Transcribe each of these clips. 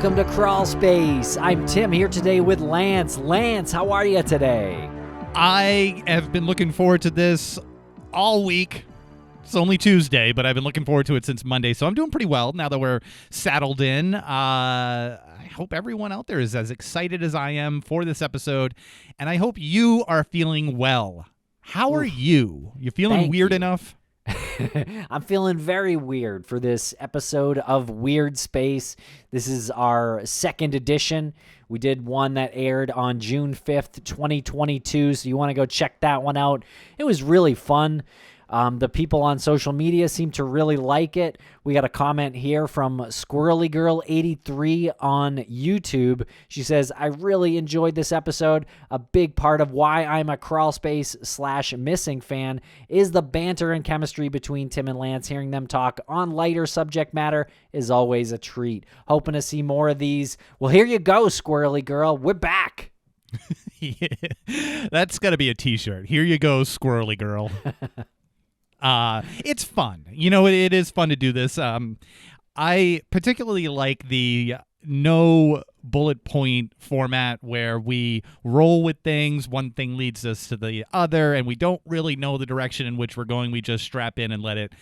welcome to Crawlspace. I'm Tim here today with Lance. Lance, how are you today? I have been looking forward to this all week. It's only Tuesday, but I've been looking forward to it since Monday, so I'm doing pretty well now that we're saddled in. I hope everyone out there is as excited as I am for this episode, and I hope you are feeling well. How are you? You feeling weird enough? I'm feeling very weird for this episode of Weirdspace. This is our second edition. We did one that aired on June 5th, 2022, so you want to go check that one out. It was really fun. The people on social media seem to really like it. We got a comment here from Squirrely Girl 83 on YouTube. She says, I really enjoyed this episode. A big part of why I'm a Crawlspace/missing fan is the banter and chemistry between Tim and Lance. Hearing them talk on lighter subject matter is always a treat. Hoping to see more of these. Well, here you go, Squirrely Girl. We're back. Yeah, that's got to be a t-shirt. Here you go, Squirrely Girl. It's fun. You know, it is fun to do this. I particularly like the no bullet point format where we roll with things. One thing leads us to the other, and we don't really know the direction in which we're going. We just strap in and let it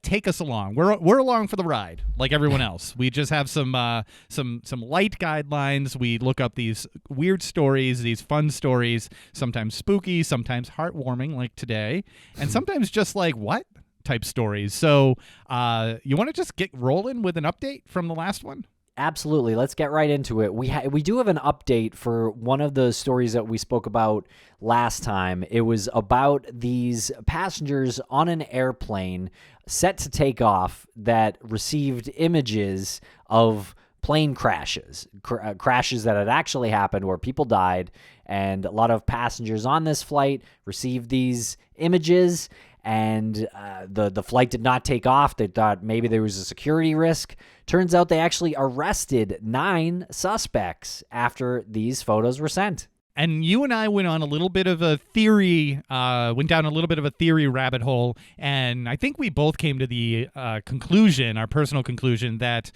take us along. We're along for the ride, like everyone else. We just have some light guidelines. We look up these weird stories, these fun stories, sometimes spooky, sometimes heartwarming, like today, and sometimes just like what type stories. So you want to just get rolling with an update from the last one? Absolutely. Let's get right into it. We do have an update for one of the stories that we spoke about last time. It was about these passengers on an airplane set to take off that received images of plane crashes, crashes that had actually happened where people died, and a lot of passengers on this flight received these images, and the flight did not take off. They thought maybe there was a security risk. Turns out they actually arrested 9 suspects after these photos were sent. And you and I went on a little bit of a theory, went down a little bit of a theory rabbit hole, and I think we both came to the conclusion, our personal conclusion, that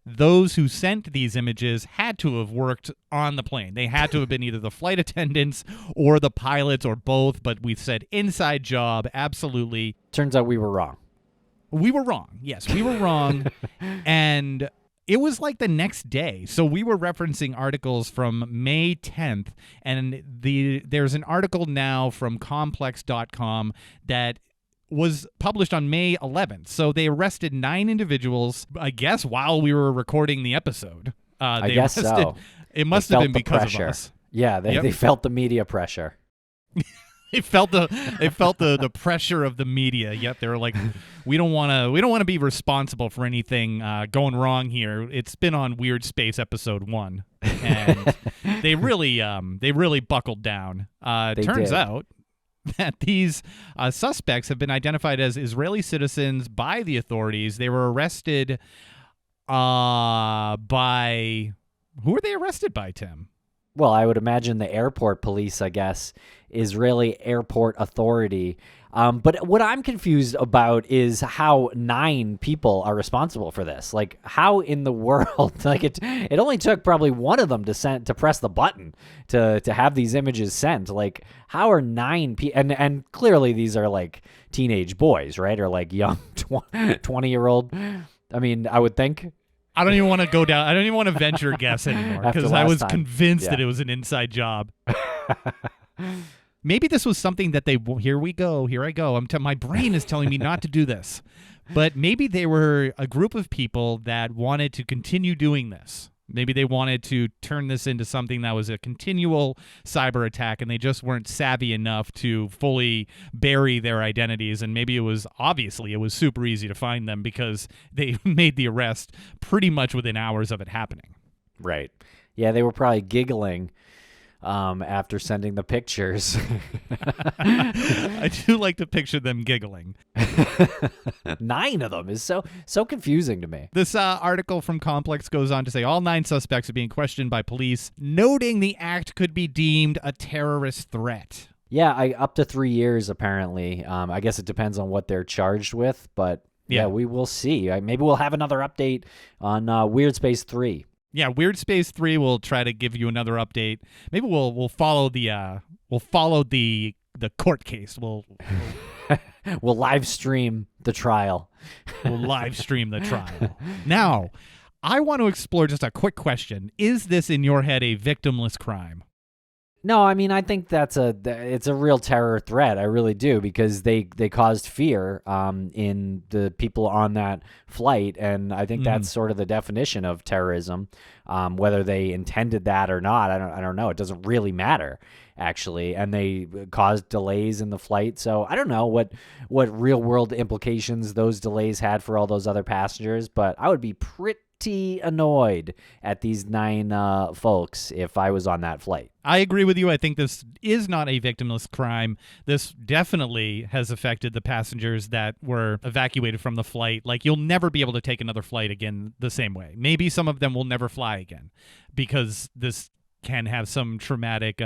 those who sent these images had to have worked on the plane. They had to have been either the flight attendants or the pilots or both, but we said inside job, absolutely. Turns out we were wrong. We were wrong. Yes, we were wrong. And it was like the next day. So we were referencing articles from May 10th, and there's an article now from complex.com that was published on May 11th. So they arrested 9 individuals, I guess, while we were recording the episode. I guess so. It must have been because of us. Yeah, they felt the media pressure. They felt the pressure of the media. Yep, they were like, we don't want to be responsible for anything going wrong here. It's been on Weirdspace episode 1, and they really buckled down. Turns out that these suspects have been identified as Israeli citizens by the authorities. They were arrested by... Who were they arrested by, Tim? Well, I would imagine the airport police, I guess, Israeli Airport Authority. But what I'm confused about is how 9 people are responsible for this. Like, how in the world? Like, it only took probably one of them to press the button to have these images sent. Like, how are 9 people? And clearly these are like teenage boys, right? Or like young 20-year-old. I mean, I would think. I don't even want to go down. I don't even want to venture a guess anymore because I was convinced that it was an inside job. Maybe this was something that here I go. My brain is telling me not to do this. But maybe they were a group of people that wanted to continue doing this. Maybe they wanted to turn this into something that was a continual cyber attack, and they just weren't savvy enough to fully bury their identities. And maybe it was super easy to find them because they made the arrest pretty much within hours of it happening. Right. Yeah, they were probably giggling after sending the pictures. I do like to picture them giggling. 9 of them is so confusing to me. This article from Complex goes on to say all 9 suspects are being questioned by police, noting the act could be deemed a terrorist threat. Yeah, up to 3 years, apparently. I guess it depends on what they're charged with, but yeah, we will see. Maybe we'll have another update on Weirdspace 3. Yeah, Weirdspace 3 will try to give you another update. Maybe we'll follow the court case. We'll live stream the trial. We'll live stream the trial. Now, I want to explore just a quick question. Is this in your head a victimless crime? No, I mean, I think it's a real terror threat. I really do, because they caused fear in the people on that flight, and I think that's sort of the definition of terrorism. Whether they intended that or not, I don't know. It doesn't really matter, actually, and they caused delays in the flight. So I don't know what real world implications those delays had for all those other passengers, but I would be pretty annoyed at these 9 folks if I was on that flight. I agree with you. I think this is not a victimless crime. This definitely has affected the passengers that were evacuated from the flight. Like, you'll never be able to take another flight again the same way. Maybe some of them will never fly again because this can have some traumatic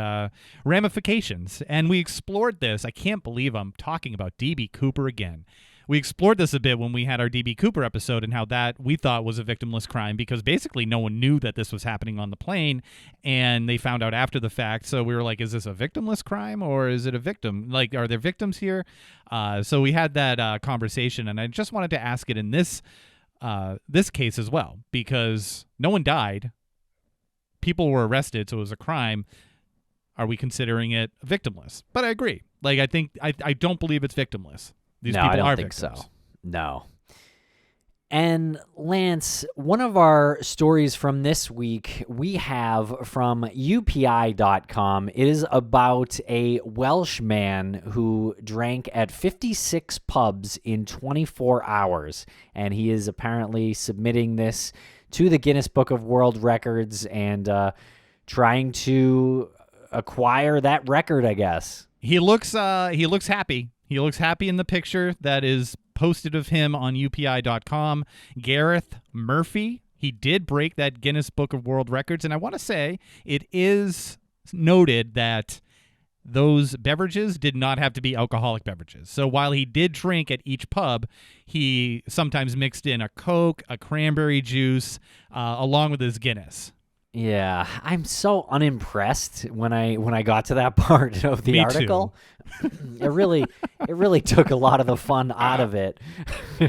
ramifications. And we explored this. I can't believe I'm talking about D.B. Cooper again. We explored this a bit when we had our D.B. Cooper episode and how that we thought was a victimless crime because basically no one knew that this was happening on the plane, and they found out after the fact. So we were like, is this a victimless crime or is it a victim? Like, are there victims here? So we had that conversation, and I just wanted to ask it in this case as well, because no one died. People were arrested, so it was a crime. Are we considering it victimless? But I agree. Like, I think I don't believe it's victimless. These no, people I don't are think victims. so. No. And Lance, one of our stories from this week we have from UPI.com. It is about a Welsh man who drank at 56 pubs in 24 hours, and he is apparently submitting this to the Guinness Book of World Records and trying to acquire that record, I guess. He looks happy. He looks happy in the picture that is posted of him on UPI.com. Gareth Murphy, he did break that Guinness Book of World Records, and I want to say it is noted that those beverages did not have to be alcoholic beverages. So while he did drink at each pub, he sometimes mixed in a Coke, a cranberry juice, along with his Guinness. Yeah, I'm so unimpressed when I got to that part of the Me article. It really took a lot of the fun out of it.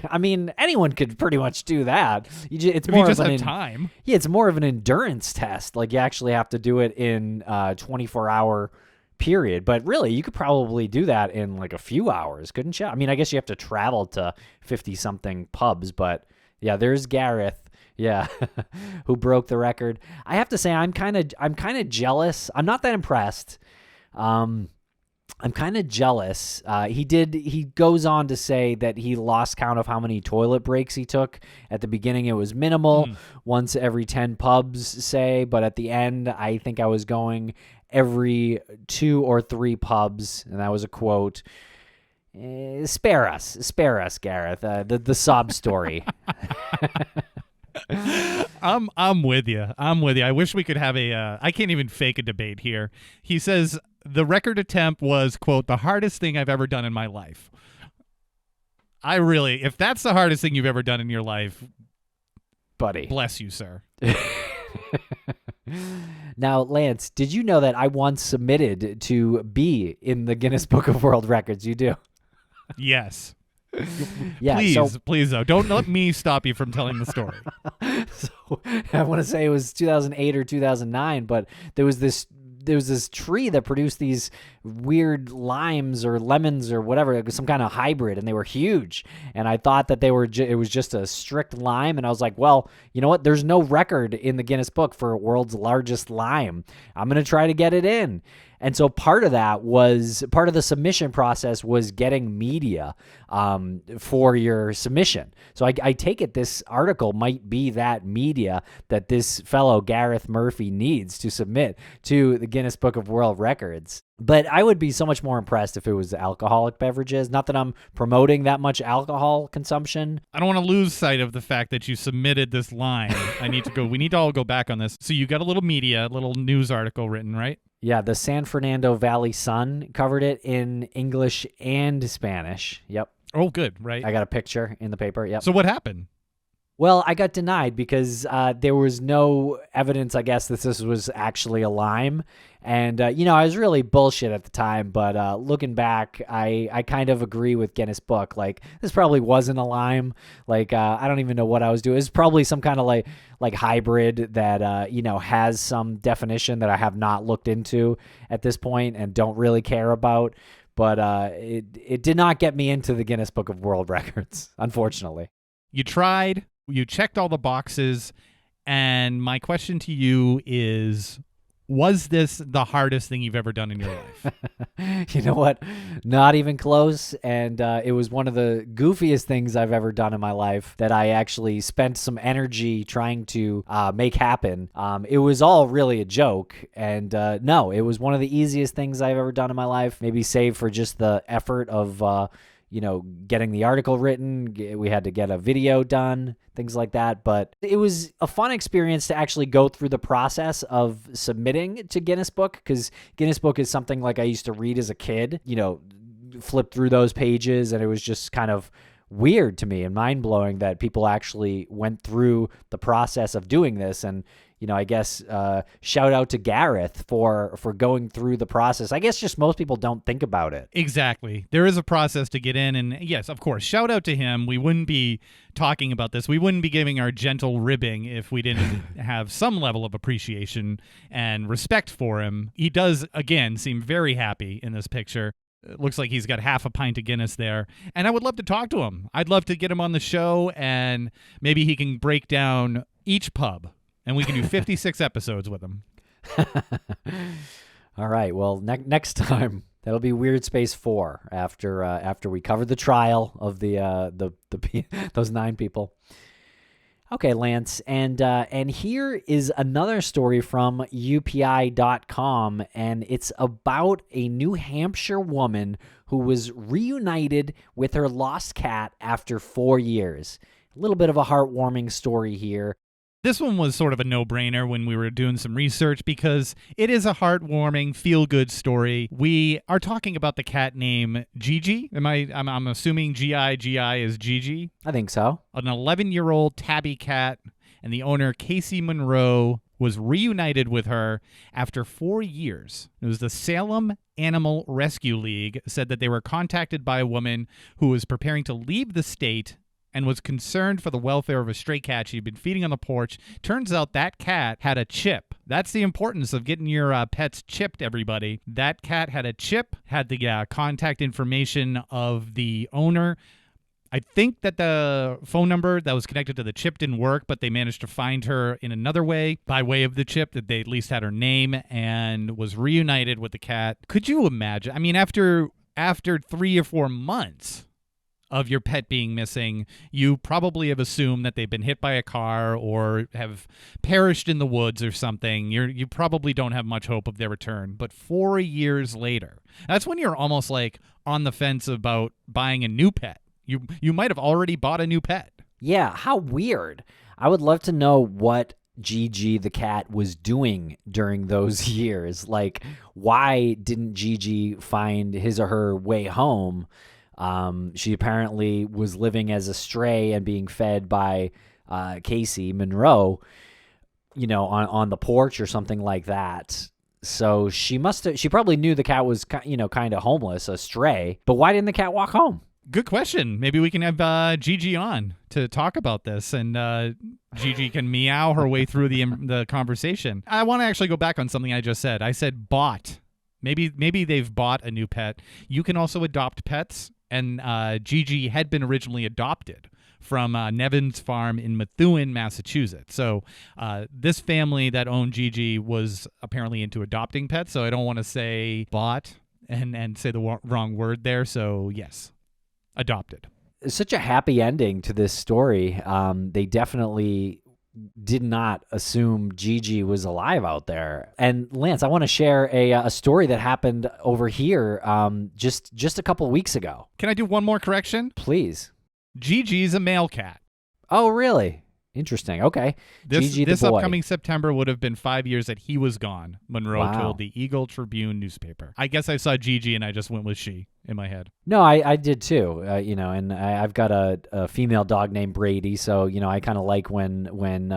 I mean, anyone could pretty much do that. It's more just of have time. Yeah, it's more of an endurance test. Like, you actually have to do it in a 24-hour period. But really, you could probably do that in like a few hours, couldn't you? I mean, I guess you have to travel to 50-something pubs, but yeah, there's Gareth. Yeah, who broke the record. I have to say, I'm kind of jealous. I'm not that impressed. I'm kind of jealous. He goes on to say that he lost count of how many toilet breaks he took. At the beginning, it was minimal, once every 10 pubs, say, but at the end, I think I was going every 2 or 3 pubs, and that was a quote. Spare us, Gareth. The sob story. I'm with you. I wish we could have I can't even fake a debate here. He says the record attempt was, quote, the hardest thing I've ever done in my life. If that's the hardest thing you've ever done in your life, buddy, bless you, sir. Now, Lance, did you know that I once submitted to be in the Guinness Book of World Records? You do? Yes. Yeah, please, though. Don't let me stop you from telling the story. So I want to say it was 2008 or 2009, but there was this tree that produced these weird limes or lemons or whatever. It was some kind of hybrid, and they were huge. And I thought that it was just a strict lime, and I was like, well, you know what? There's no record in the Guinness Book for world's largest lime. I'm going to try to get it in. And so part of the submission process was getting media for your submission. So I take it this article might be that media that this fellow Gareth Murphy needs to submit to the Guinness Book of World Records. But I would be so much more impressed if it was alcoholic beverages. Not that I'm promoting that much alcohol consumption. I don't want to lose sight of the fact that you submitted this line. We need to all go back on this. So you got a little news article written, right? Yeah, the San Fernando Valley Sun covered it in English and Spanish. Yep. Oh, good, right? I got a picture in the paper. Yep. So what happened? Well, I got denied because there was no evidence, I guess, that this was actually a lime. And, I was really bullshit at the time, but looking back, I kind of agree with Guinness Book. Like, this probably wasn't a lime. Like, I don't even know what I was doing. It's probably some kind of like hybrid that, has some definition that I have not looked into at this point and don't really care about. But it did not get me into the Guinness Book of World Records, unfortunately. You tried, you checked all the boxes, and my question to you is, was this the hardest thing you've ever done in your life? You know what? Not even close. And it was one of the goofiest things I've ever done in my life that I actually spent some energy trying to make happen. It was all really a joke. And no, it was one of the easiest things I've ever done in my life, maybe save for just the effort of getting the article written. We had to get a video done, things like that. But it was a fun experience to actually go through the process of submitting to Guinness Book, because Guinness Book is something like I used to read as a kid, flip through those pages, and it was just kind of weird to me and mind-blowing that people actually went through the process of doing this. And I guess shout out to Gareth for going through the process. I guess just most people don't think about it. Exactly. There is a process to get in. And yes, of course, shout out to him. We wouldn't be talking about this. We wouldn't be giving our gentle ribbing if we didn't have some level of appreciation and respect for him. He does, again, seem very happy in this picture. It looks like he's got half a pint of Guinness there. And I would love to talk to him. I'd love to get him on the show, and maybe he can break down each pub. And we can do 56 episodes with him. All right. Well, next time that'll be Weirdspace 4 after we cover the trial of the those 9 people. Okay, Lance, and here is another story from UPI.com, and it's about a New Hampshire woman who was reunited with her lost cat after 4 years. A little bit of a heartwarming story here. This one was sort of a no-brainer when we were doing some research because it is a heartwarming, feel-good story. We are talking about the cat named Gigi. I'm assuming G-I is Gigi. I think so. An 11-year-old tabby cat, and the owner, Casey Monroe, was reunited with her after 4 years. It was the Salem Animal Rescue League said that they were contacted by a woman who was preparing to leave the state and was concerned for the welfare of a stray cat she'd been feeding on the porch. Turns out that cat had a chip. That's the importance of getting your pets chipped, everybody. That cat had a chip, had the contact information of the owner. I think that the phone number that was connected to the chip didn't work, but they managed to find her in another way, by way of the chip, that they at least had her name, and was reunited with the cat. Could you imagine? I mean, after 3 or 4 months of your pet being missing, you probably have assumed that they've been hit by a car or have perished in the woods or something. You probably don't have much hope of their return. But 4 years later, that's when you're almost like on the fence about buying a new pet. You might have already bought a new pet. Yeah, how weird. I would love to know what Gigi the cat was doing during those years. Like, why didn't Gigi find his or her way home? She apparently was living as a stray and being fed by Casey Monroe, on the porch or something like that. So she probably knew the cat was, kind of homeless, a stray. But why didn't the cat walk home? Good question. Maybe we can have Gigi on to talk about this, and Gigi can meow her way through the conversation. I want to actually go back on something I just said. I said bought. Maybe they've bought a new pet. You can also adopt pets. And Gigi had been originally adopted from Nevin's Farm in Methuen, Massachusetts. So this family that owned Gigi was apparently into adopting pets, so I don't want to say bought and say the wrong word there. So yes, adopted. It's such a happy ending to this story. They definitely did not assume Gigi was alive out there. And Lance, I want to share a story that happened over here just a couple weeks ago. Can I do one more correction? Please. Gigi's a male cat. Oh, really? Interesting. Okay. Gigi this the boy. Upcoming September would have been 5 years that he was gone, Monroe Wow. told the Eagle Tribune newspaper. I guess I saw Gigi and I just went with she. in my head. No, I did too. And I've got a female dog named Brady, so I kind of like when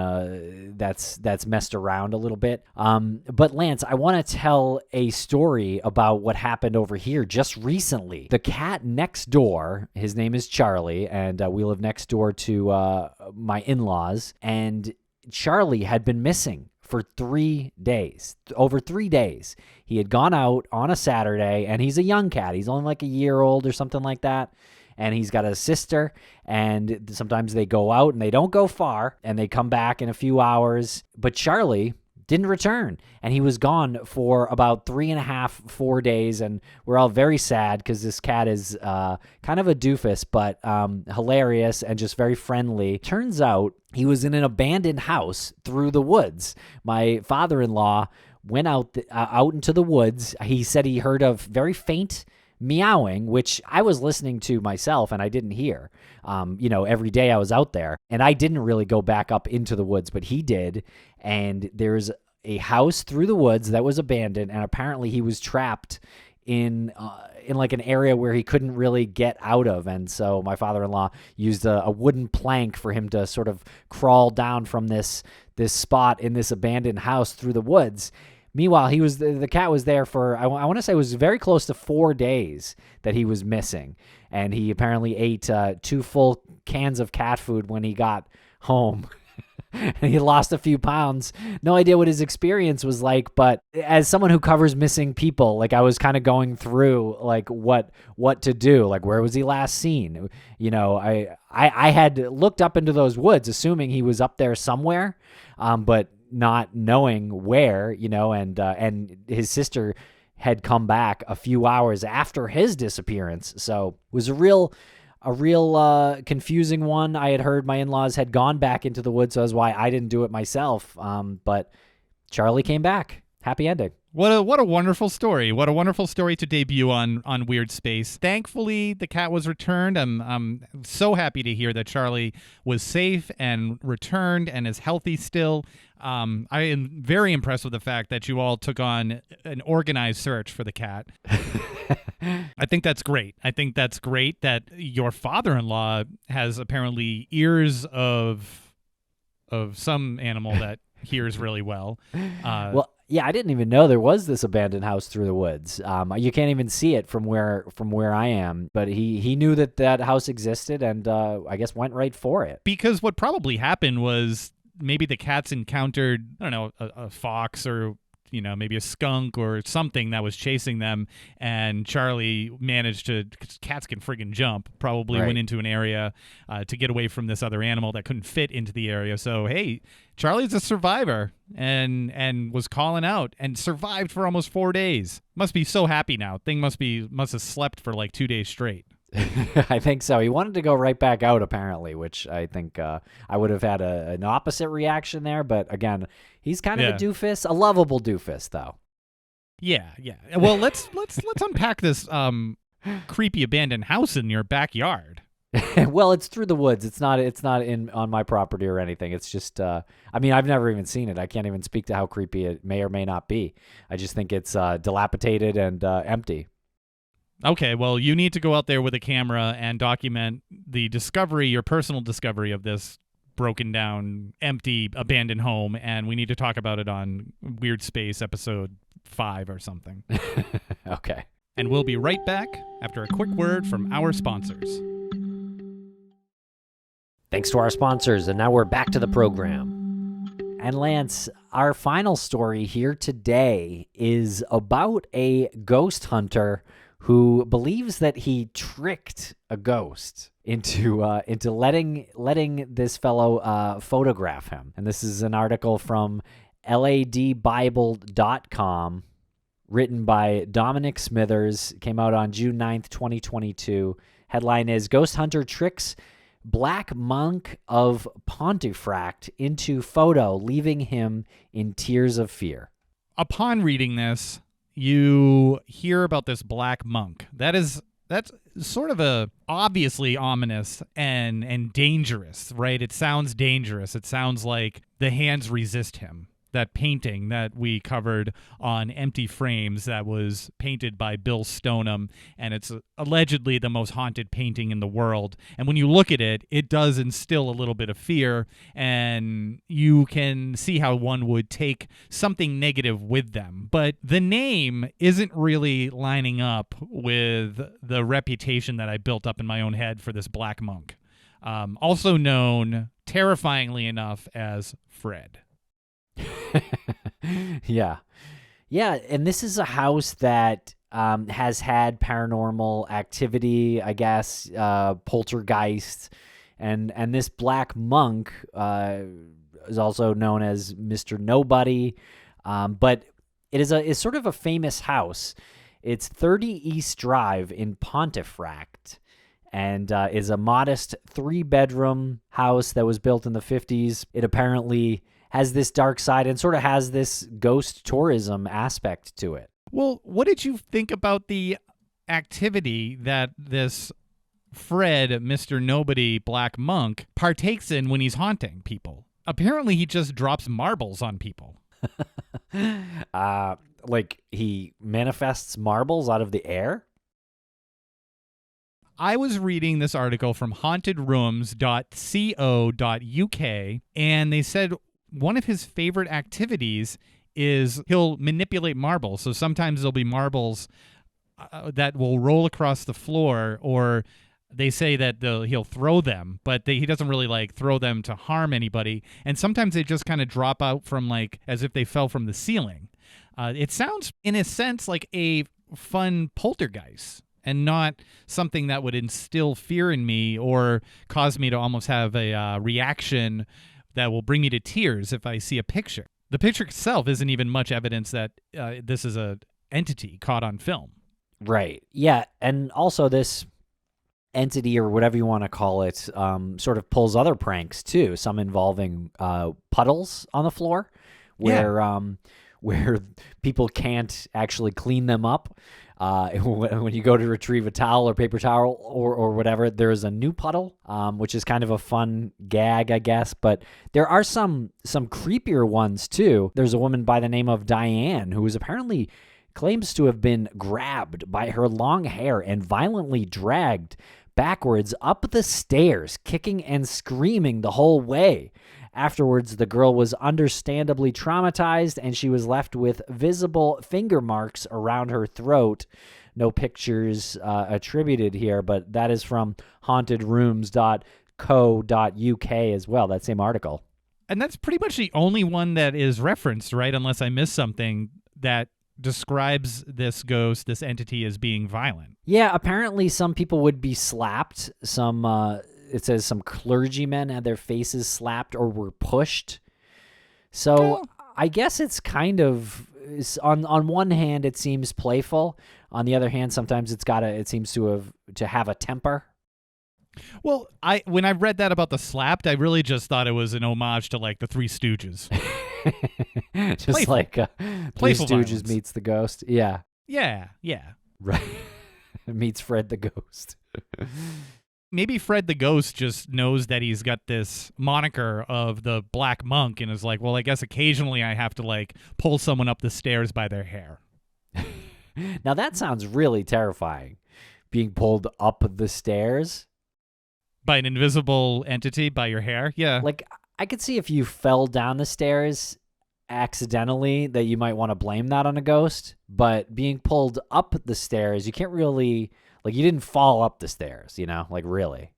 that's messed around a little bit. But Lance, I want to tell a story about what happened over here just recently. The cat next door, his name is Charlie, and we live next door to my in-laws, and Charlie had been missing for 3 days, over 3 days. He had gone out on a Saturday, and he's a young cat. He's only like a year old or something like that. And he's got a sister, and sometimes they go out and they don't go far, and they come back in a few hours. But Charlie didn't return, and he was gone for about 3.5, 4 days, and we're all very sad because this cat is kind of a doofus, but hilarious and just very friendly. Turns out he was in an abandoned house through the woods. My father-in-law went out into the woods. He said he heard a very faint meowing, which I was listening to myself and I didn't hear. Every day I was out there, and I didn't really go back up into the woods, but he did. And there's a house through the woods that was abandoned, and apparently he was trapped in like an area where he couldn't really get out of. And so my father-in-law used a wooden plank for him to sort of crawl down from this spot in this abandoned house through the woods. Meanwhile, the cat was there for, I want to say it was very close to 4 days that he was missing. And he apparently ate 2 full cans of cat food when he got home. And he lost a few pounds. No idea what his experience was like, but as someone who covers missing people, like I was kind of going through like what to do, like where was he last seen? I had looked up into those woods assuming he was up there somewhere, but not knowing where, and his sister had come back a few hours after his disappearance. So it was a real confusing one. I had heard my in-laws had gone back into the woods, so that's why I didn't do it myself. But Charlie came back. Happy ending. What a wonderful story. What a wonderful story to debut on Weirdspace. Thankfully, the cat was returned. I'm so happy to hear that Charlie was safe and returned and is healthy still. I am very impressed with the fact that you all took on an organized search for the cat. I think that's great. I think that's great that your father-in-law has apparently ears of some animal that hears really well. Well, yeah, I didn't even know there was this abandoned house through the woods. You can't even see it from where I am, but he knew that house existed, and I guess went right for it. Because what probably happened was maybe the cats encountered, I don't know, a fox or maybe a skunk or something that was chasing them, and Charlie managed to, because cats can friggin' jump, probably Right. went into an area to get away from this other animal that couldn't fit into the area. So, hey, Charlie's a survivor and was calling out and survived for almost 4 days. Must be so happy now. Thing must have slept for like 2 days straight. I think so. He wanted to go right back out, apparently, which I think I would have had an opposite reaction there. But again, he's kind of a doofus, a lovable doofus, though. Yeah. Well, let's unpack this creepy abandoned house in your backyard. Well, it's through the woods. It's not on my property or anything. It's just I've never even seen it. I can't even speak to how creepy it may or may not be. I just think it's dilapidated and empty. Okay, well, you need to go out there with a camera and document the discovery, your personal discovery of this broken down, empty, abandoned home, and we need to talk about it on Weirdspace episode 5 or something. Okay. And we'll be right back after a quick word from our sponsors. Thanks to our sponsors, and now we're back to the program. And Lance, our final story here today is about a ghost hunter who believes that he tricked a ghost into letting this fellow photograph him. And this is an article from ladbible.com, written by Dominic Smithers, came out on June 9th, 2022. Headline is, Ghost Hunter Tricks Black Monk of Pontefract into Photo, Leaving Him in Tears of Fear. Upon reading this, you hear about this black monk. That's sort of a obviously ominous and dangerous, right? It sounds dangerous. It sounds like the hands resist him. that painting that we covered on Empty Frames that was painted by Bill Stoneham, and it's allegedly the most haunted painting in the world. And when you look at it, it does instill a little bit of fear, and you can see how one would take something negative with them. But the name isn't really lining up with the reputation that I built up in my own head for this black monk, also known, terrifyingly enough, as Fred. Yeah, and this is a house that has had paranormal activity, I guess, poltergeist, and this black monk is also known as Mr. Nobody, but it's sort of a famous house. It's 30 East Drive in Pontefract, and is a modest 3-bedroom house that was built in the 50s. It apparently has this dark side and sort of has this ghost tourism aspect to it. Well, what did you think about the activity that this Fred, Mr. Nobody Black Monk, partakes in when he's haunting people? Apparently, he just drops marbles on people. Like he manifests marbles out of the air? I was reading this article from hauntedrooms.co.uk, and they said one of his favorite activities is he'll manipulate marbles. So sometimes there'll be marbles that will roll across the floor, or they say that he'll throw them, but he doesn't really like throw them to harm anybody. And sometimes they just kind of drop out from like as if they fell from the ceiling. It sounds, in a sense, like a fun poltergeist, and not something that would instill fear in me or cause me to almost have a reaction that will bring me to tears if I see a picture. The picture itself isn't even much evidence that this is a entity caught on film. Right. Yeah, and also this entity, or whatever you want to call it, sort of pulls other pranks too, some involving puddles on the floor where people can't actually clean them up. When you go to retrieve a towel or paper towel or whatever, there is a new puddle, which is kind of a fun gag, I guess. But there are some creepier ones too. There's a woman by the name of Diane who apparently claims to have been grabbed by her long hair and violently dragged backwards up the stairs, kicking and screaming the whole way. Afterwards, the girl was understandably traumatized, and she was left with visible finger marks around her throat. No pictures attributed here, but that is from hauntedrooms.co.uk as well, that same article. And that's pretty much the only one that is referenced, right? Unless I missed something that describes this ghost, this entity, as being violent. Yeah, apparently some people would be slapped. It says some clergymen had their faces slapped or were pushed. So I guess it's kind of, on one hand, it seems playful. On the other hand, sometimes it seems to have a temper. Well, when I read that about the slapped, I really just thought it was an homage to like the Three Stooges. Just playful. Like Three Stooges violence. meets the ghost. Yeah. Yeah. Right. Meets Fred the ghost. Maybe Fred the ghost just knows that he's got this moniker of the Black Monk and is like, well, I guess occasionally I have to like pull someone up the stairs by their hair. Now that sounds really terrifying. Being pulled up the stairs. By an invisible entity by your hair? Yeah. Like, I could see if you fell down the stairs accidentally that you might want to blame that on a ghost, but being pulled up the stairs, you can't really, like, you didn't fall up the stairs, like, really.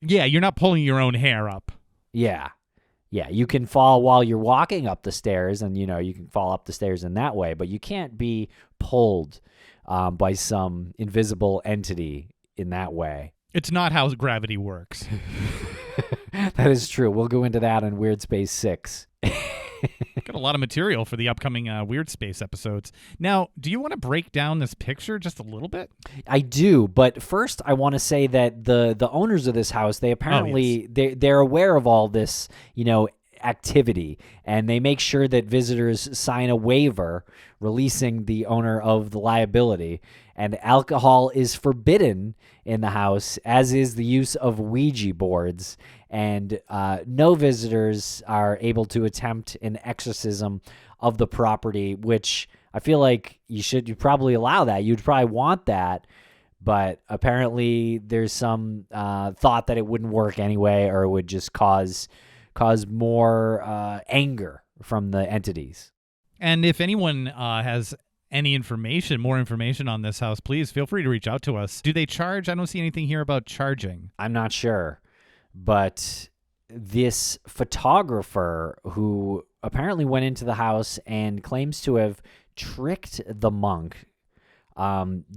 Yeah, you're not pulling your own hair up. Yeah, you can fall while you're walking up the stairs, and, you can fall up the stairs in that way, but you can't be pulled by some invisible entity in that way. It's not how gravity works. That is true. We'll go into that in Weirdspace 6. Got a lot of material for the upcoming Weirdspace episodes. Now, do you want to break down this picture just a little bit? I do, but first I want to say that the owners of this house, they apparently they're aware of all this, activity, and they make sure that visitors sign a waiver releasing the owner of the liability. And alcohol is forbidden in the house, as is the use of Ouija boards. And no visitors are able to attempt an exorcism of the property, which I feel like you'd probably allow that. You'd probably want that. But apparently there's some thought that it wouldn't work anyway, or it would just cause more anger from the entities. And if anyone has more information on this house, please feel free to reach out to us. Do they charge? I don't see anything here about charging. I'm not sure. But this photographer who apparently went into the house and claims to have tricked the monk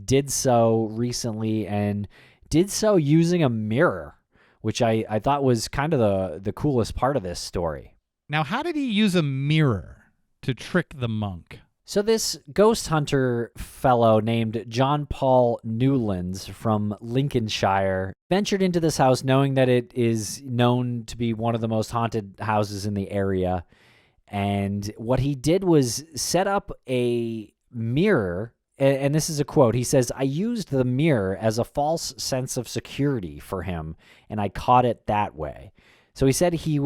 did so recently, and did so using a mirror, which I thought was kind of the coolest part of this story. Now, how did he use a mirror to trick the monk? So this ghost hunter fellow named John Paul Newlands from Lincolnshire ventured into this house knowing that it is known to be one of the most haunted houses in the area. And what he did was set up a mirror, and this is a quote. He says, "I used the mirror as a false sense of security for him, and I caught it that way." So he said he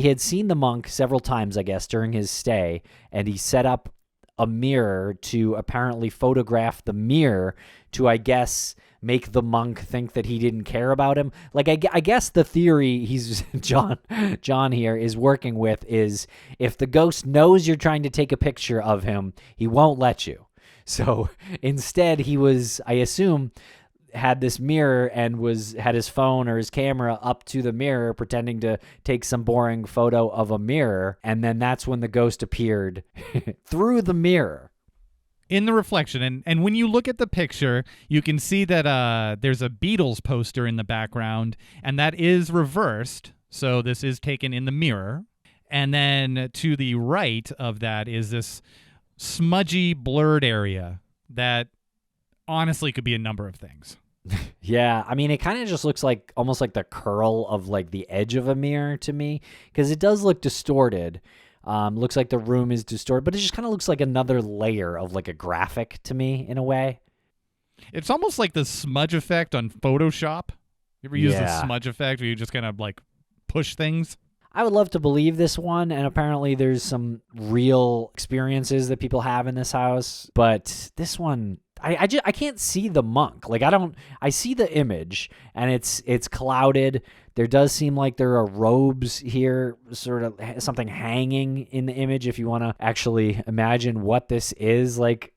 had seen the monk several times, I guess, during his stay, and he set up a mirror to apparently photograph the mirror to, I guess, make the monk think that he didn't care about him. Like, I guess the theory he's John here is working with is if the ghost knows you're trying to take a picture of him, he won't let you. So instead, he was, I assume, had this mirror and had his phone or his camera up to the mirror, pretending to take some boring photo of a mirror. And then that's when the ghost appeared through the mirror. In the reflection. And when you look at the picture, you can see that there's a Beatles poster in the background, and that is reversed. So this is taken in the mirror. And then to the right of that is this smudgy, blurred area that honestly could be a number of things. Yeah, I mean, it kind of just looks like almost like the curl of like the edge of a mirror to me, because it does look distorted. Looks like the room is distorted, but it just kind of looks like another layer of like a graphic to me in a way. It's almost like the smudge effect on Photoshop. You ever use the smudge effect where you just kind of like push things? I would love to believe this one, and apparently there's some real experiences that people have in this house, but this one, I can't see the monk. Like, I see the image, and it's clouded. There does seem like there are robes here, sort of something hanging in the image, if you want to actually imagine what this is. Like,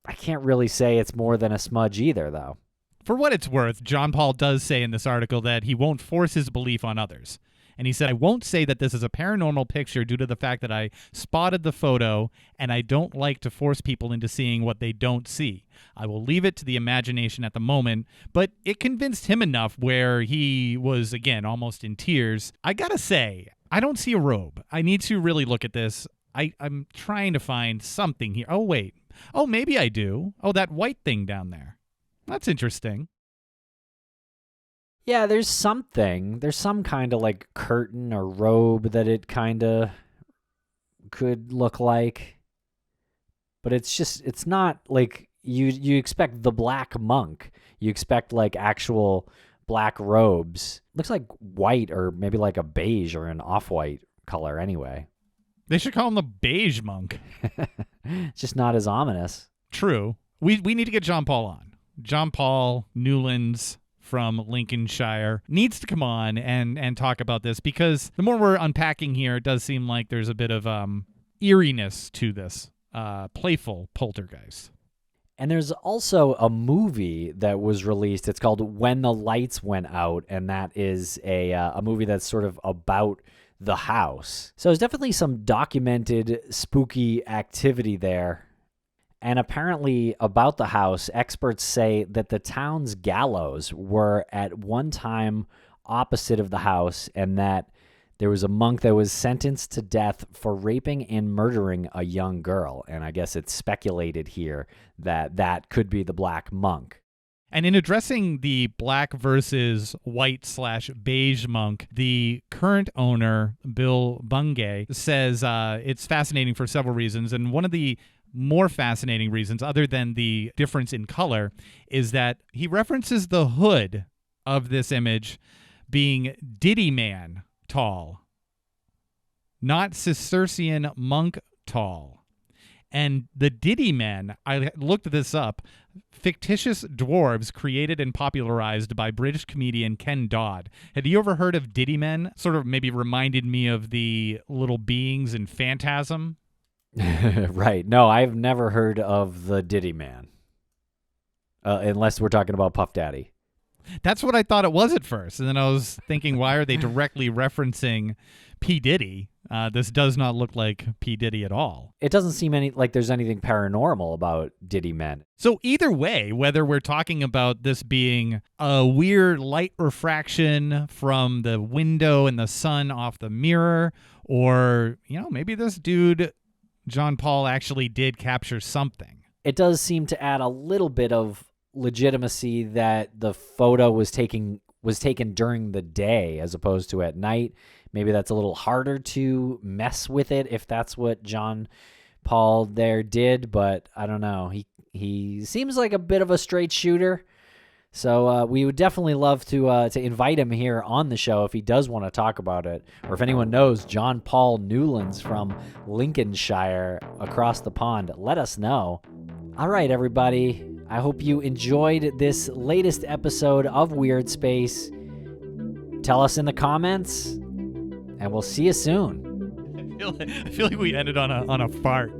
I can't really say it's more than a smudge either, though. For what it's worth, John Paul does say in this article that he won't force his belief on others. And he said, "I won't say that this is a paranormal picture due to the fact that I spotted the photo, and I don't like to force people into seeing what they don't see. I will leave it to the imagination at the moment." But it convinced him enough where he was, again, almost in tears. I gotta say, I don't see a robe. I need to really look at this. I'm trying to find something here. Oh, wait. Oh, maybe I do. Oh, that white thing down there. That's interesting. Yeah, there's something. There's some kind of like curtain or robe that it kind of could look like. But it's not like you expect the black monk. You expect like actual black robes. Looks like white or maybe like a beige or an off-white color anyway. They should call him the beige monk. It's just not as ominous. True. We need to get John Paul on. John Paul Newlands from Lincolnshire needs to come on and talk about this, because the more we're unpacking here, it does seem like there's a bit of eeriness to this playful poltergeist. And there's also a movie that was released. It's called When the Lights Went Out, and that is a movie that's sort of about the house. So there's definitely some documented spooky activity there. And apparently about the house, experts say that the town's gallows were at one time opposite of the house, and that there was a monk that was sentenced to death for raping and murdering a young girl. And I guess it's speculated here that that could be the Black Monk. And in addressing the black versus white/beige monk, the current owner, Bill Bungay, says it's fascinating for several reasons. And one of the more fascinating reasons, other than the difference in color, is that he references the hood of this image being Diddy Man tall, not Cistercian monk tall. And the Diddy Men, I looked this up, fictitious dwarves created and popularized by British comedian Ken Dodd. Had you ever heard of Diddy Men? Sort of maybe reminded me of the little beings in Phantasm. Right. No, I've never heard of the Diddy Man. Unless we're talking about Puff Daddy. That's what I thought it was at first. And then I was thinking, why are they directly referencing P. Diddy? This does not look like P. Diddy at all. It doesn't seem like there's anything paranormal about Diddy Men. So either way, whether we're talking about this being a weird light refraction from the window and the sun off the mirror, or, maybe this dude, John Paul, actually did capture something. It does seem to add a little bit of legitimacy that the photo was taken during the day as opposed to at night. Maybe that's a little harder to mess with it if that's what John Paul there did, but I don't know. He seems like a bit of a straight shooter, so we would definitely love to invite him here on the show if he does want to talk about it, or if anyone knows John Paul Newlands from Lincolnshire across the pond, let us know. All right, everybody. I hope you enjoyed this latest episode of Weirdspace. Tell us in the comments, and we'll see you soon. I feel like we ended on a fart.